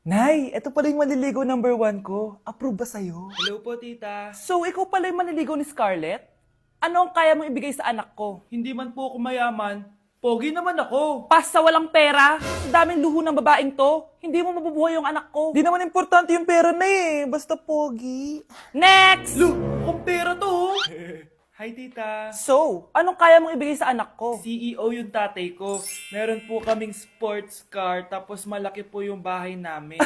Nay, ito pala yung maliligaw number 1 ko. Approve ba sa'yo? Hello po, tita. So, ikaw pala yung maliligaw ni Scarlett? Ano ang kaya mong ibigay sa anak ko? Hindi man po ako mayaman, pogi naman ako. Pas sa walang pera? Sa daming luho ng babaeng to? Hindi mo mabubuhay yung anak ko. Di naman importante yung pera na eh. Basta pogi. Next! Lu, kung pera to, oh. Hi, tita. So, anong kaya mong ibigay sa anak ko? CEO yung tatay ko. Meron po kaming sports car, tapos malaki po yung bahay namin.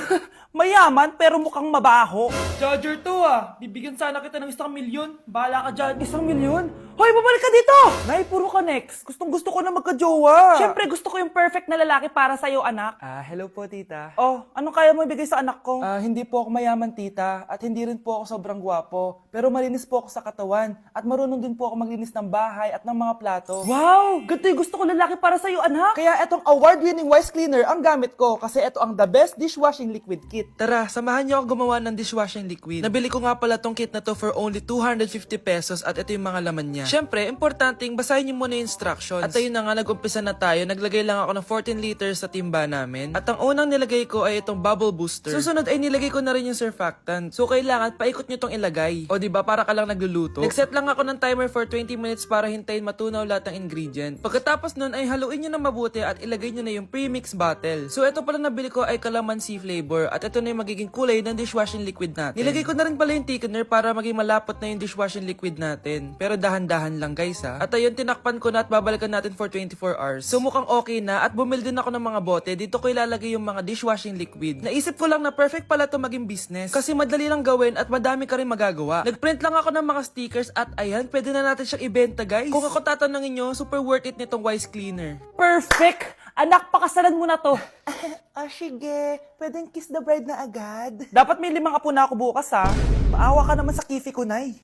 Mayaman pero mukhang mabaho. Charger to ah. Bibigyan sana kita ng 1,000,000. Bahala ka dyan. 1,000,000? Hoy, babalik ka dito! Nay, puro ka next. Gustong-gusto ko na magka-jowa. Siyempre, gusto ko yung perfect na lalaki para sa'yo, anak. Hello po, tita. Oh, anong kaya mo ibigay sa anak ko? Hindi po ako mayaman, tita. At hindi rin po ako sobrang gwapo. Pero malinis po ako sa katawan. At marunong din po ako maglinis ng bahay at ng mga plato. Wow! Ganito yung gusto ko lalaki para sa'yo, anak. Kaya etong award-winning Wise Cleaner ang gamit ko kasi ito ang the best dishwashing liquid kit. Tara, samahan niyo ako gumawa ng dishwashing liquid. Nabili ko nga pala tong kit na to for only 250 pesos at ito yung mga laman niya. Siyempre, importanteng basahin niyo muna yung instructions. At ayun na nga, nag-umpisa na tayo. Naglagay lang ako ng 14 liters sa timba namin. At ang unang nilagay ko ay itong bubble booster. Susunod ay nilagay ko na rin yung surfactant. So kailangan paikot niyo tong ilagay. O diba, para ka lang nagluluto. Nag-set lang ako ng timer for 20 minutes para hintayin matunaw lahat ng ingredient. Pagkatapos nun ay haluin nyo na mabuti at ilagay nyo na yung premix bottle. So ito pala nabili ko ay calamansi flavor at ito na yung magiging kulay ng dishwashing liquid natin. Nilagay ko na rin pala yung thickener para maging malapot na yung dishwashing liquid natin. Pero dahan-dahan lang guys ha. At ayun, tinakpan ko na at babalikan natin for 24 hours. So mukhang okay na at bumili din ako ng mga bote. Dito ko ilalagay yung mga dishwashing liquid. Naisip ko lang na perfect pala to maging business. Kasi madali lang gawin at madami ka rin magagawa. Nagprint lang ako ng mga stickers at ayan, pwede na natin siyang ibenta guys. Kung ako tatanungin nyo, super worth it nitong Wise Cleaner. Perfect! Anak, pakasalan mo na to. Sige. Pwedeng kiss the bride na agad. Dapat may 5 apo na ako bukas, ha? Maawa ka naman sa kifi ko, Nay.